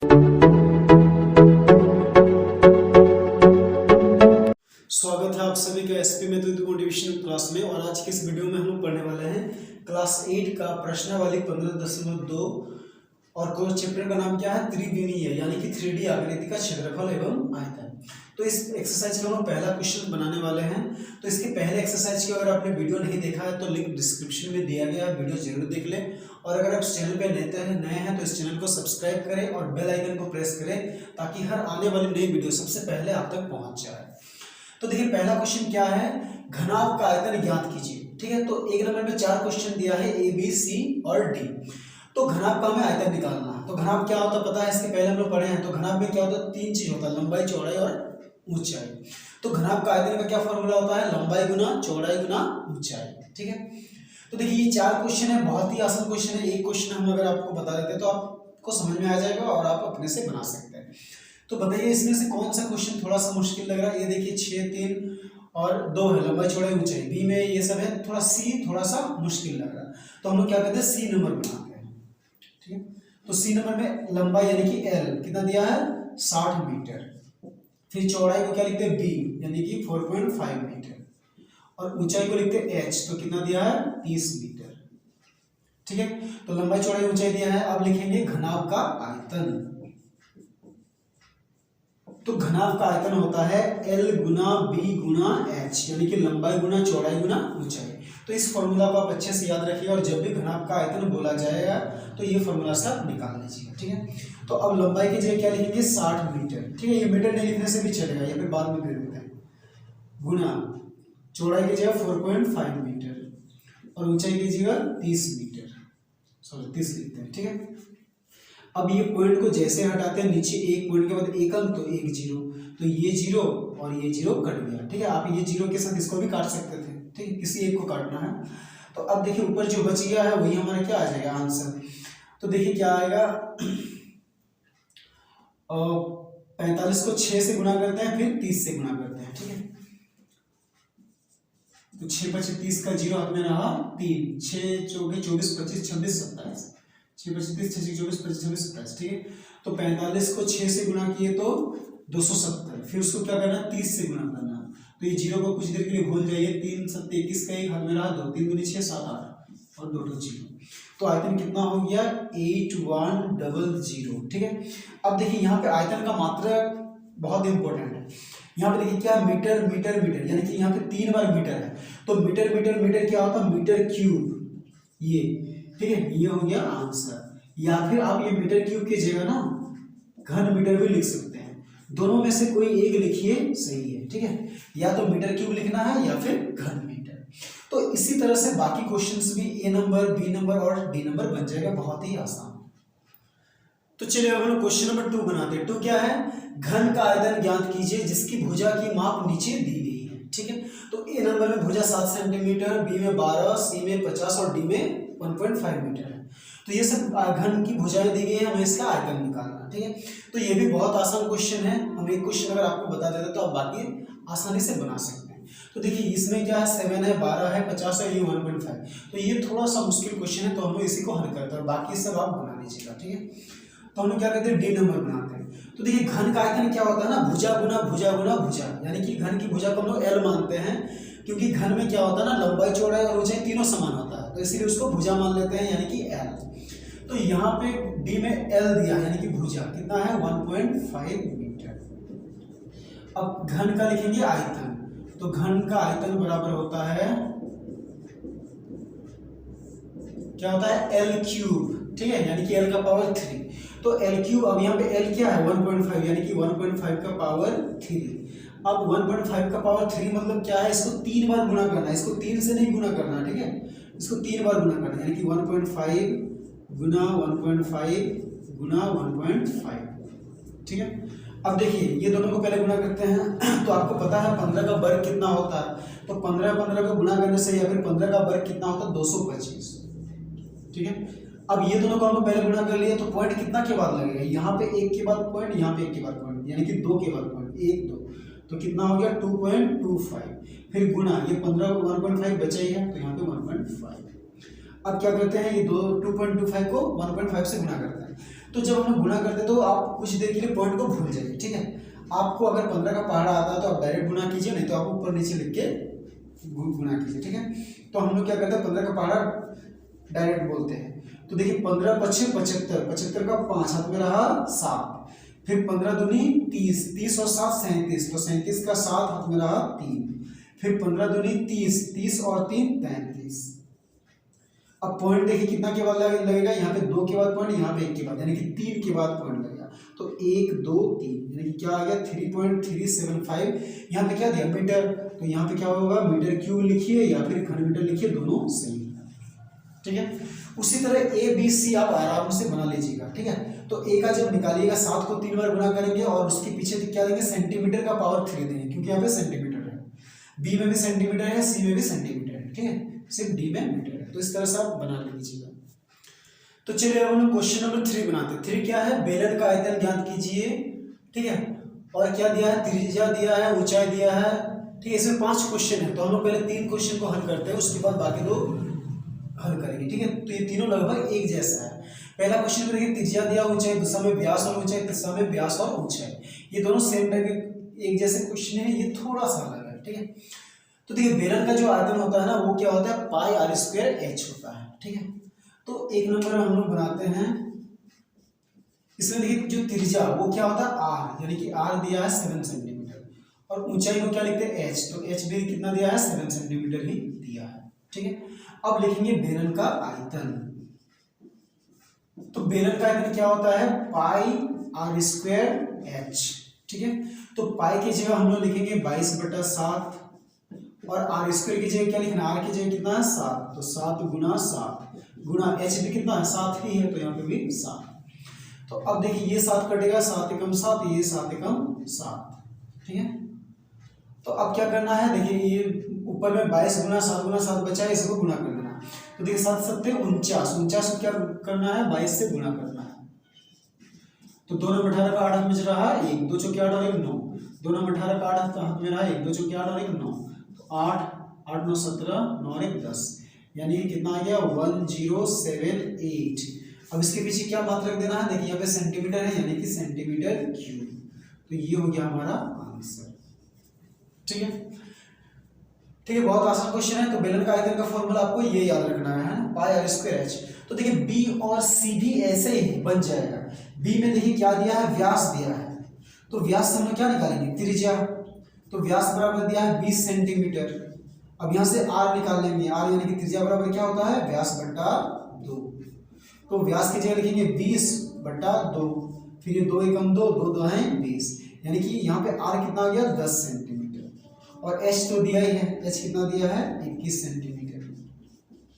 स्वागत है आप सभी का एसपी मैथमेटिक्स मोटिवेशनल क्लास में। और आज के इस वीडियो में हम लोग पढ़ने वाले हैं क्लास 8 का प्रश्नावली 15.2 और कोर्स चैप्टर का नाम क्या है, त्रिविमीय यानी कि 3D आकृति का क्षेत्रफल एवं आयतन। तो इस एक्सरसाइज का हम लोग पहला क्वेश्चन बनाने वाले हैं। तो इसके पहले एक्सरसाइज की अगर आपने वीडियो नहीं देखा है तो लिंक डिस्क्रिप्शन में दिया गया है, वीडियो जरूर देख लें। और अगर आप चैनल पे नए हैं तो इस चैनल को सब्सक्राइब करें और बेल आइकन को प्रेस करें ताकि हर आने वाली नई वीडियो सबसे पहले आप तक पहुंच जाए। तो देखिए पहला क्वेश्चन क्या है, घनाभ का आयतन ज्ञात कीजिए। ठीक है, तो एक नंबर में 4 क्वेश्चन दिया है ए बी सी और डी। तो घनाभ का हमें आयतन निकालना है। तो घनाभ क्या होता है पता है, इसके पहले हम लोग पढ़े हैं। तो घनाभ में क्या होता है, 3 चीज होता है, लंबाई, चौड़ाई और ऊंचाई। तो घनाभ का आयतन का क्या फॉर्मूला होता है, लंबाई गुना चौड़ाई गुना ऊंचाई। ठीक है, तो देखिए ये 4 क्वेश्चन है, बहुत ही आसान क्वेश्चन है। एक क्वेश्चन हम अगर आपको बता देते तो आपको समझ में आ जाएगा और आप अपने से बना सकते हैं। तो बताइए इसमें से कौन सा क्वेश्चन थोड़ा सा मुश्किल लग रहा है। ये देखिए 6, 3 और 2 है, लंबाई चौड़ाई ऊंचाई। बी में ये सब है, थोड़ा सी थोड़ा सा मुश्किल लग रहा है। तो हम लोग क्या कहते हैं, सी नंबर बनाते हैं। ठीक है, तो सी नंबर में लंबाई यानी कि एल कितना दिया है, 60 मीटर। फिर चौड़ाई को क्या लिखते हैं, बी यानी कि 4.5 मीटर। और ऊंचाई को लिखते हैं एच, तो कितना दिया है, 30 मीटर। ठीक है, तो लंबाई चौड़ाई ऊंचाई दिया है। अब लिखेंगे घनाभ का आयतन। तो घनाभ का आयतन होता है L गुना B गुना H, यानी कि लंबाई गुना चौड़ाई गुना ऊंचाई। तो इस फॉर्मूला को आप अच्छे से याद रखिए और जब भी घनाभ का आयतन बोला जाएगा तो ये फॉर्मूला से आप निकाल लीजिएगा। ठीक है, तो अब लंबाई की जगह क्या लिखेंगे, 60 मीटर। ठीक है, ये मीटर नहीं लिखने से भी चलेगा, ये फिर बाद में दे देते हैं। गुना चौड़ाई की जगह 4.5 मीटर और ऊंचाई की जगह 30 मीटर, सॉरी 30 लिखते हैं। ठीक है, अब ये पॉइंट को जैसे हटाते हैं, नीचे एक पॉइंट के बाद एक अंक तो एक जीरो, तो ये जीरो और ये जीरो कट गया। ठीक है, आप ये जीरो के साथ इसको भी काट सकते थे। ठीक है, किसी एक को काटना है। तो अब देखिए ऊपर जो बच गया है वही हमारा क्या आ जाएगा, आंसर। तो देखिए क्या आएगा, 45 को 6 से गुना करते हैं, फिर 30 से गुना करते हैं। ठीक है, तो 6 × 30 का जीरो हाथ में रहा 3, 6 चौके 24, 25, 26, 27, 6 × 30, 6 × 24, 25, 26, 27। ठीक है, तो 45 को 6 से गुना किए तो 270, फिर उसको क्या करना है, 30 से गुना करना। तो ये जीरो को कुछ देर के लिए भूल जाइए, 3 × 7 = 21 का एक हाथ में रहा 2, 3 दूनी 6, 7, 8 और 2 जीरो। तो आयतन कितना हो गया, 8100। ठीक है, अब देखिए यहाँ पे आयतन का मात्रा बहुत इंपॉर्टेंट है। यहाँ पे देखिए क्या, मीटर मीटर मीटर, यानी कि यहाँ पे 3 बार मीटर है। तो मीटर मीटर मीटर क्या होता है, मीटर क्यूब ये। ठीक है, ये हो गया आंसर। या फिर आप ये मीटर क्यूब की जगह ना घन मीटर भी लिख सकते हैं, दोनों में से कोई एक लिखिए, सही है। ठीक है, या तो मीटर क्यूब लिखना है या फिर घन मीटर। तो इसी तरह से बाकी क्वेश्चंस भी ए नंबर, बी नंबर और डी नंबर बन जाएगा, बहुत ही आसान। तो चलिए अब हम क्वेश्चन नंबर 2 बनाते हैं। 2 क्या है, घन का आयतन ज्ञात कीजिए जिसकी भुजा की माप नीचे दी गई है। ठीक है, तो ए नंबर में भुजा 7 सेंटीमीटर, बी में 12, सी में 50 और डी में 1.5 मीटर है। तो ये सब घन की भुजाएं दी गई है, हमें इसका आयतन निकालना। ठीक है, तो ये भी बहुत आसान क्वेश्चन है। हम एक क्वेश्चन अगर आपको बता देते तो आप बाकी आसानी से बना सकते हैं। तो देखिए इसमें क्या है, 7 है, 12 है, 50 है, ये 1.5। तो ये थोड़ा सा मुश्किल क्वेश्चन है, तो हम लोग इसी को हल करते हैं और बाकी सब आप बना लीजिएगा। ठीक है, तो हम लोग क्या कहते हैं, डी नंबर बनाते हैं। तो देखिए घन का आयतन क्या होता है ना, भुजा गुना भुजा गुना भुजा, यानी कि घन की भुजा को हम लोग एल मानते हैं, क्योंकि घन में क्या होता है ना, लंबाई चौड़ाई और ऊंचाई तीनों समान होता है, तो इसीलिए उसको भुजा मान लेते हैं, यानी कि एल। तो यहाँ पे डी में एल दिया यानी कि भुजा कितना है, 1.5 मीटर। अब घन का लिखेंगे आयतन, तो घन का आयतन बराबर होता है, क्या होता है, एल क्यूब। ठीक है, यानी कि एल का पावर 3। तो एल क्यूब, अब यहाँ पे एल क्या है, 1.5, यानी कि 1.5 का पावर 3। अब 1.5 का पावर 3 मतलब क्या है, इसको 3 बार गुना करना है, इसको 3 से नहीं गुना करना। ठीक है, इसको 3 बार गुना करना है, यानी कि 1.5 गुना 1.5 गुना 1.5। ठीक है, अब देखिए ये दोनों को पहले गुना करते हैं। तो आपको पता है 15 का वर्ग कितना होता है, तो 15 को गुना करने से या फिर 15 का वर्ग कितना होता है, 225। ठीक है, अब ये दोनों को हम पहले गुना कर लिए, तो पॉइंट कितना के बाद लगेगा, यहाँ पे 1 के बाद पॉइंट, यहाँ पे 1 के बाद पॉइंट, यानी कि 2 के बाद पॉइंट, 1 2, तो कितना हो गया 2.25। फिर गुना, ये 15 1.5 बचा ही है, तो यहाँ पे 1.5। अब क्या करते हैं, ये 2.25 को 1.5 से गुना करते हैं। तो जब हम लोग गुना करते तो आप कुछ देर के लिए पॉइंट को भूल जाइए, ठीक है। आपको अगर 15 का पहाड़ा आता है तो आप डायरेक्ट गुना कीजिए, नहीं तो आप ऊपर नीचे लिख के गुना कीजिए, ठीक है। तो हम लोग क्या करते हैं, 15 का पहाड़ा डायरेक्ट बोलते हैं। तो देखिए 15 पच्चीस 75, 75 का 5 हाथ में रहा 7, फिर 15 दूनी 30, 30 और 7 37, तो 37 का 7 हाथ में रहा 3, फिर 15 दूनी 30, 30 और 3 33। अब पॉइंट देखिए कितना के बाद लगेगा, यहाँ पे 2 के बाद पॉइंट, यहाँ पे 1 के बाद, यानी कि 3 के बाद पॉइंट लगेगा। तो 1 2 3 यानी कि क्या आ गया 3.375। यहाँ पे क्या दिया मीटर, तो यहाँ पे क्या होगा मीटर क्यूब लिखिए या फिर घन मीटर लिखिए, दोनों सही है, ठीक है। उसी तरह ए बी सी आप आराम से बना लीजिएगा, ठीक है। तो ए का जब निकालिएगा 7 को 3 बार गुना करेंगे और उसके पीछे क्या देंगे, सेंटीमीटर का पावर 3 देंगे, क्योंकि यहाँ पे सेंटीमीटर है। बी में भी सेंटीमीटर है, सी में भी सेंटीमीटर है, ठीक है, सिर्फ डी में मीटर है। तो इस तरह से आप बना लीजिएगा। तो चलिए अब हम क्वेश्चन नंबर 3 बनाते हैं। 3 क्या है, बेलन का आयतन ज्ञात कीजिए, ठीक है। और क्या दिया है, त्रिज्या दिया है, ऊंचाई दिया है, ठीक है। इसमें 5 क्वेश्चन है, तो हम लोग पहले 3 क्वेश्चन को हल करते हैं, उसके बाद बाकी 2 हल करेंगे, ठीक है। तो ये तीनों लगभग एक जैसा है। पहला क्वेश्चन में देखिए त्रिज्या दिया, ऊंचाई, दूसरा में व्यास और ऊंचाई, तीसरा में व्यास और ऊंचाई। ये दोनों सेम टाइप के एक जैसे क्वेश्चन है, ये थोड़ा सा अलग है, ठीक है। तो देखिए बेलन का जो आयतन होता है ना, वो क्या होता है, पाई आर स्क्वायर एच होता है, ठीक है। तो 1 नंबर में हम लोग बनाते हैं, इसमें देखिए जो त्रिज्या वो क्या होता है आर, यानी कि आर दिया है 7 सेंटीमीटर, और ऊंचाई को क्या लिखते हैं एच, तो एच भी कितना दिया है 7 सेंटीमीटर ही दिया है, ठीक है। अब लिखेंगे बेलन का आयतन। तो बेलन का आयतन क्या होता है, पाई आर स्क्वायर एच, ठीक है। तो पाई की जगह हम लोग लिखेंगे 22/7 और आर स्क्वायर की जगह क्या लिखना, आर की जगह कितना है 7, तो 7 गुना 7 गुना एच भी कितना है 7 ही है, तो यहाँ पे भी 7। तो अब देखिए ये 7 कटेगा, 7 एकम 7, ये 7 एकम 7, ठीक है। तो अब क्या करना है, देखिए ये ऊपर में 22 गुना 7 बचा है, इसको गुना कर देना। तो देखिए 7 7 49, 49 को क्या करना है 22 से गुना करना है। तो 2 9 18 का 8 हाथ में रहा 1, 2 चौके 8 और 1 9, 2 9 18 का 8 हाथ में रहा 1, 2 चौके 8 और 1 9, तो 8 8 9 17 9 और 1 10, यानी कितना आ गया 1078। अब इसके पीछे क्या मात्रक देना है, देखिए यहाँ पे सेंटीमीटर है, यानी कि सेंटीमीटर क्यूब। तो ये हो गया हमारा आंसर, ठीक है। ठीक है, बहुत आसान क्वेश्चन है। तो बेलन का आयतन का फॉर्मूला आपको ये याद रखना है, पाई आर स्क्वायर एच। तो देखिए बी और सी भी ऐसे ही बन जाएगा। बी में देखिए क्या दिया है, व्यास दिया है, तो व्यास से हम लोग क्या निकालेंगे, त्रिज्या। तो व्यास बराबर दिया है 20 सेंटीमीटर। अब यहाँ से आर निकाल लेंगे, आर यानी कि त्रिज्या बराबर क्या होता है, व्यास बटा 2। तो व्यास की जगह लिखेंगे 20/2, फिर ये 2 एकम 2, 2 2 हैं 20, यानी कि यहाँ पे आर कितना आ गया 10 सेंटीमीटर, और एच तो दिया ही है, एच कितना दिया है 21 सेंटीमीटर,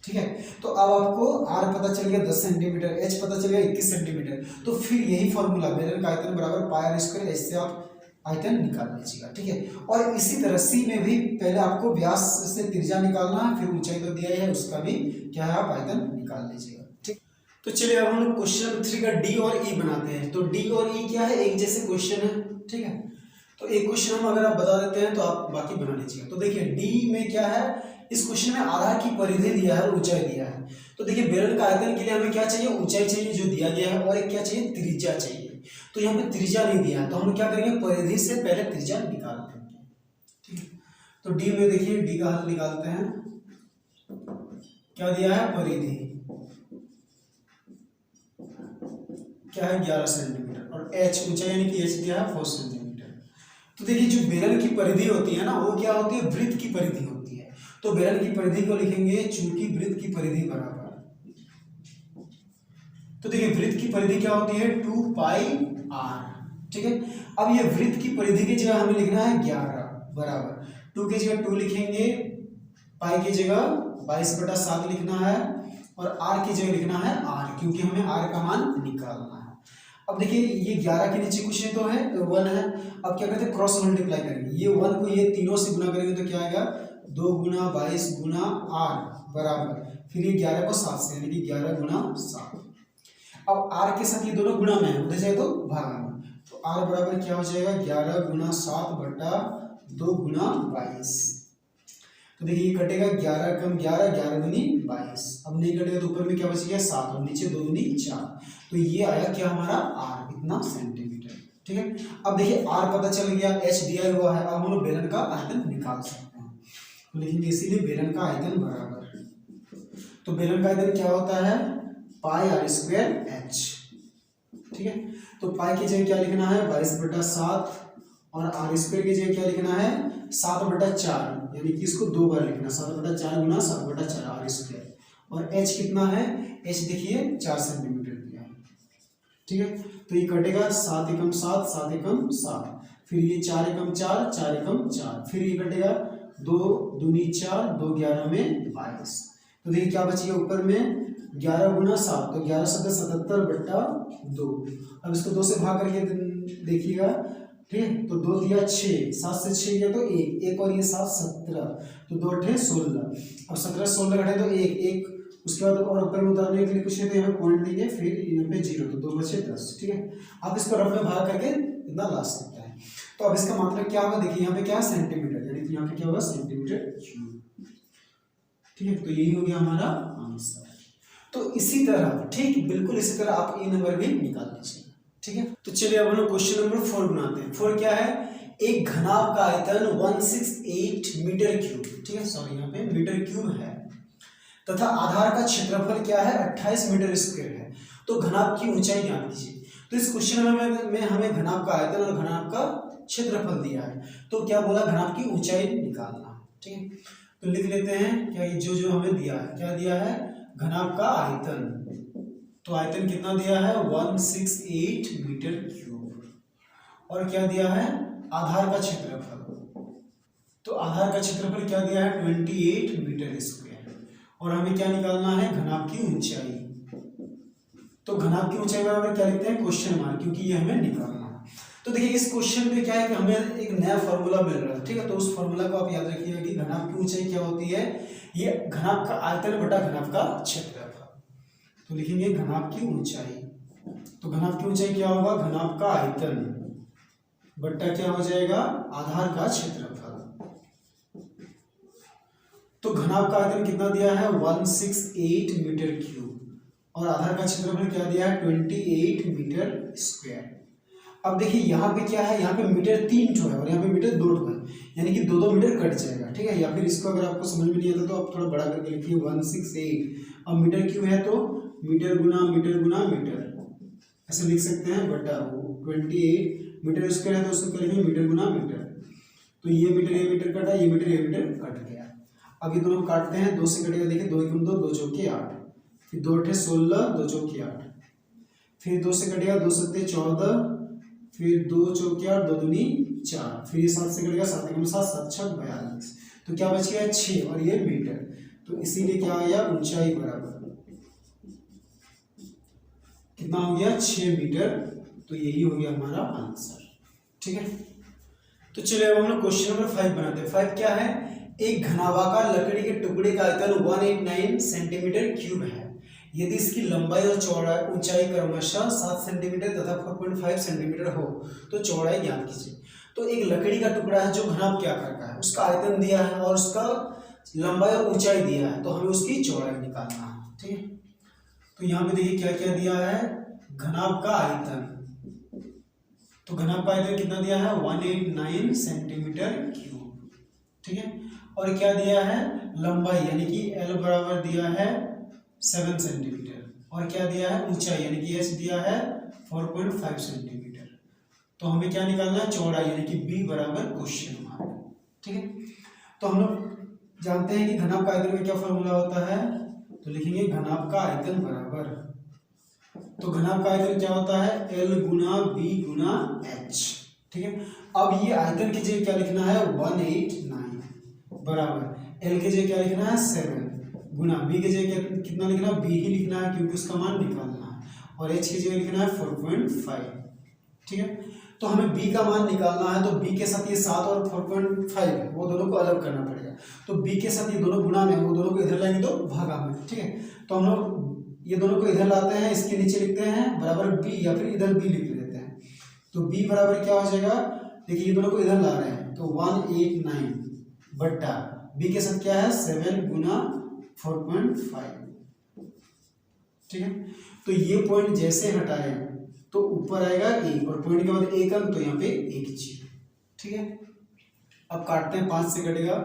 ठीक है। तो अब आपको आर पता चल गया 10 सेंटीमीटर, एच पता चल गया 21 सेंटीमीटर। तो फिर यही फॉर्मूला बेलन का आयतन बराबर पाई आर स्क्वायर एच से आप आयतन निकाल लीजिएगा, ठीक है। और इसी तरह सी में भी पहले आपको व्यास से त्रिज्या निकालना है, फिर ऊंचाई तो दिया ही है, उसका भी क्या है आप आयतन निकाल लीजिएगा, ठीक। तो चलिए अब हम लोग क्वेश्चन नंबर 3 का डी और ई बनाते हैं। तो डी और ई क्या है, एक जैसे क्वेश्चन है, ठीक है। तो एक क्वेश्चन हम अगर आप बता देते हैं तो आप बाकी बना लीजिएगा। तो देखिए डी में क्या है, इस क्वेश्चन में आधार की परिधि दिया है, ऊंचाई दिया है। तो देखिए बेलन का आयतन के लिए हमें क्या चाहिए, ऊंचाई चाहिए जो दिया गया है, और एक क्या चाहिए, त्रिज्या चाहिए। तो यहाँ पे त्रिज्या नहीं दिया है, तो हम क्या करेंगे, परिधि से पहले त्रिज्या निकाल देंगे, ठीक है। तो डी में देखिए डी का हल निकालते हैं, क्या दिया है, परिधि क्या है 11 सेंटीमीटर, और एच ऊंचाई यानी कि एच दिया है 4 सेंटीमीटर। तो देखिए जो बेलन की परिधि होती है ना, वो क्या होती है, वृत्त की परिधि होती है। तो बेलन की परिधि को लिखेंगे चूंकि वृत्त की परिधि बराबर, तो देखिए वृत्त की परिधि क्या होती है 2 पाई आर, ठीक है। अब ये वृत्त की परिधि की जगह हमें लिखना है 11 बराबर 2 की जगह 2 लिखेंगे, पाई की जगह 22/7 लिखना है, और आर की जगह लिखना है आर, क्योंकि हमें आर का मान निकालना है। अब देखिए ये 11 के नीचे कुछ नहीं तो है, 1 है। अब क्या करते हैं, क्रॉस मल्टीप्लाई करेंगे, ये 1 को ये तीनों से गुना करेंगे तो क्या आएगा 2 गुना 22 गुना आर बराबर, फिर ये 11 को 7 से, यानी कि 11 गुना 7। अब आर के साथ ये दोनों गुणा में है, उधर जाए तो भागा में, तो आर बराबर क्या हो जाएगा 11 गुना 7/2 गुना 22। तो देखिए ये कटेगा 11 कम 11, 11 दूनी 22। अब नहीं कटेगा तो ऊपर में क्या बच गया 7 और नीचे 2 दूनी 4। तो ये आया क्या हमारा r, इतना सेंटीमीटर। ठीक है, अब देखिए r पता चल गया, h दिया हुआ है। अब हम लोग बेलन का आयतन निकाल सकते हैं, तो लिखेंगे इसीलिए बेलन का आयतन बराबर, तो बेलन का आयतन क्या होता है पाई r स्क्वायर h। ठीक है, तो पाई की जगह क्या लिखना है 22/7 और r स्क्वायर की जगह क्या लिखना है 7/4, यानी कि इसको 2 बार लिखना, 7/4 गुना 7/4 r स्क्वायर। और h कितना है, h देखिए 4 सेंटीमीटर दिया है। ठीक है, तो ये कटेगा 7 एकम 7, 7 एकम 7, फिर ये 4 एकम 4, 4 एकम 4, फिर ये कटेगा 2 दूनी 4, 2 11 में 22। तो देखिए क्या बचिए ऊपर में 11 गुना 7, तो 11 7 77/2। अब इसको 2 से भाग करके देखिएगा। ठीक है, तो 2 दिया 6, 7 से 6 गया तो 1, 1 और ये 7 17, तो 2 8 16। अब 17 16 घटे तो 1 1, उसके बाद और ऊपर में उतारने के लिए कुछ है तो यहाँ पे पॉइंट देंगे, फिर यहाँ पे 0, तो 2 बचे 10। ठीक है, आप इसको रफ में भाग करके इतना ला सकते हैं। तो अब इसका मतलब क्या होगा, देखिए यहाँ पे क्या सेंटीमीटर, यानी कि यहाँ पे क्या होगा सेंटीमीटर क्यूब। ठीक है, तो यही हो गया हमारा आंसर। तो इसी तरह, ठीक बिल्कुल इसी तरह आप ए नंबर भी निकाल लीजिए। ठीक है, तो चलिए अब हम लोग क्वेश्चन नंबर 4 बनाते हैं। 4 क्या है, एक घनाभ का आयतन 168 मीटर क्यूब, ठीक है सॉरी यहाँ पे मीटर क्यूब है, तथा आधार का क्षेत्रफल क्या है 28 मीटर स्क्वायर है। तो घनाभ की ऊंचाई ज्ञात कीजिए। तो इस क्वेश्चन में हमें घनाभ का आयतन और घनाभ का क्षेत्रफल दिया है, तो क्या बोला घनाभ की ऊंचाई निकालना। ठीक है, तो लिख लेते हैं क्या, ये जो हमें दिया है, क्या दिया है घनाभ का आयतन, तो आयतन कितना दिया है 168 मीटर क्यूब, और क्या दिया है आधार का क्षेत्रफल, तो आधार का क्षेत्रफल क्या दिया है 28 मीटर स्क्वायर, और हमें क्या निकालना है घनाभ की ऊंचाई। तो घनाभ की ऊंचाई बराबर क्या लिखते हैं क्वेश्चन मार्क, क्योंकि ये हमें निकालना है। तो देखिए इस क्वेश्चन में क्या है कि हमें एक नया फॉर्मूला मिल रहा है। ठीक है, तो उस फॉर्मूला को आप याद रखिएगा कि घनाभ की ऊंचाई क्या होती है, ये घनाभ का आयतन बटा घनाभ का क्षेत्रफल। तो लिखेंगे घनाभ की ऊंचाई, तो घनाभ की ऊंचाई क्या होगा घनाभ का आयतन बट्टा क्या हो जाएगा आधार का क्षेत्रफल। तो घनाभ का आयतन कितना दिया है 168 मीटर क्यूब, और आधार का क्षेत्रफल क्या दिया है 28 मीटर स्क्वायर। अब देखिए यहाँ पे क्या है, यहाँ पे मीटर 3 ठो है और यहाँ पे मीटर 2 ठो है, यानी कि 2 मीटर कट जाएगा। ठीक है, या फिर इसको अगर आपको समझ में नहीं आता तो आप थोड़ा बड़ा करके लिखिए 168, अब मीटर क्यों है तो मीटर गुना मीटर ऐसे लिख सकते हैं, बटा 28 मीटर स्क्वायर है तो उसको करेंगे मीटर गुना मीटर। तो ये मीटर कटा, ये मीटर कट गया। अब ये दोनों काटते हैं, 2 से कटेगा, देखिए 2 एकम 2, 2 चौके 8, फिर 2 अठे 16, 2 चौके 8, फिर 2 से कटेगा 2 सत्ते 14, फिर 2 चौके 8, 2 दूनी 4, फिर ये 7 से कटेगा 7 एकम 7, 7 छक 42, तो क्या बच गया 6 और ये मीटर। तो इसीलिए क्या आया ऊंचाई बराबर कितना हो गया 6 मीटर। तो यही हो गया हमारा आंसर। ठीक है, तो चलिए अब हम लोग क्वेश्चन नंबर 5 बनाते हैं। 5 क्या है, एक घनाभाकार लकड़ी के टुकड़े का आयतन 189 सेंटीमीटर क्यूब है, यदि इसकी लंबाई और चौड़ाई ऊंचाई क्रमशः 7 सेंटीमीटर तथा 4.5 सेंटीमीटर हो तो चौड़ाई ज्ञात कीजिए। तो एक लकड़ी का टुकड़ा है जो घनाभ क्या करता है, उसका आयतन दिया है और उसका लंबाई और ऊंचाई दिया है, तो हमें उसकी चौड़ाई निकालना है। ठीक है, तो यहाँ पे देखिए क्या क्या दिया है, घनाभ का आयतन, तो घनाभ का आयतन कितना दिया है 189 सेंटीमीटर क्यूब। ठीक है, और क्या दिया है लंबाई, यानी कि L बराबर दिया है 7 सेंटीमीटर, और क्या दिया है ऊंचाई, यानी कि S दिया है 4.5 सेंटीमीटर। तो हमें क्या निकालना है चौड़ाई, यानी कि B बराबर क्वेश्चन मार्क। ठीक है, तो हम लोग जानते हैं कि घनाभ का आयतन में क्या फॉर्मूला होता है, तो लिखेंगे घनाभ का आयतन बराबर, तो घनाभ का आयतन क्या होता है L गुना B गुना H। ठीक है, अब ये आयतन की जगह क्या लिखना है 189 बराबर L की जगह क्या लिखना है 7 गुना B की जगह कितना लिखना है B ही लिखना है क्योंकि उसका मान निकालना है, और H की जगह लिखना है 4.5। ठीक है, तो हमें B का मान निकालना है, तो B के साथ ये 7 और 4.5 है वो दोनों को अलग करना पड़ेगा, तो B के साथ ये दोनों गुना में, वो दोनों को इधर लाएंगे तो भागा में। ठीक है, तो हम लोग ये दोनों को इधर लाते हैं, इसके नीचे लिखते हैं बराबर B, या फिर इधर B लिख लेते हैं, तो B बराबर क्या हो जाएगा, देखिए ये दोनों को इधर ला रहे हैं तो 189 बट्टा बी के साथ क्या है 7 गुना 4.5, ठीक है। तो ये पॉइंट जैसे हटाए तो ऊपर आएगा 1 और पॉइंट के बाद 1 अंक, तो यहाँ पे 1 जीरो, ठीक है। अब काटते हैं, 5 से कटेगा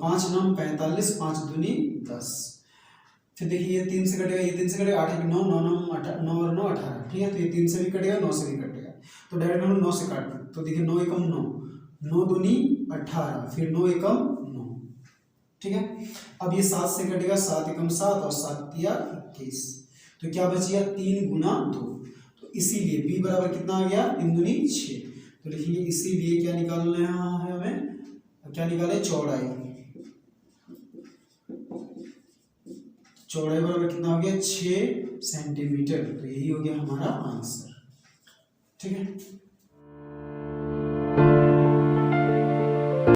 5 9 45, 5 दूनी 10, फिर देखिए ये 3 से कटेगा, ये 3 से कटेगा, 8 9 9 9 9 और 9 18, ठीक है। तो ये 3 से भी कटेगा, 9 से भी कटेगा, तो डायरेक्ट हम 9 से काटते हैं। तो देखिए 9 एकम 9, 9 दूनी 18, फिर 9 एकम 9, ठीक है। अब ये 7 से कटेगा, 7 एकम 7 और 7 तिया 21, तो क्या बच गया 3 गुना 2। तो इसीलिए b बराबर कितना आ गया 3 दूनी 6, तो लिखेंगे इसीलिए क्या निकालना है हमें, क्या निकाले चौड़ाई, चौड़ाई बराबर कितना हो गया 6 सेंटीमीटर, तो यही हो गया हमारा आंसर, ठीक है।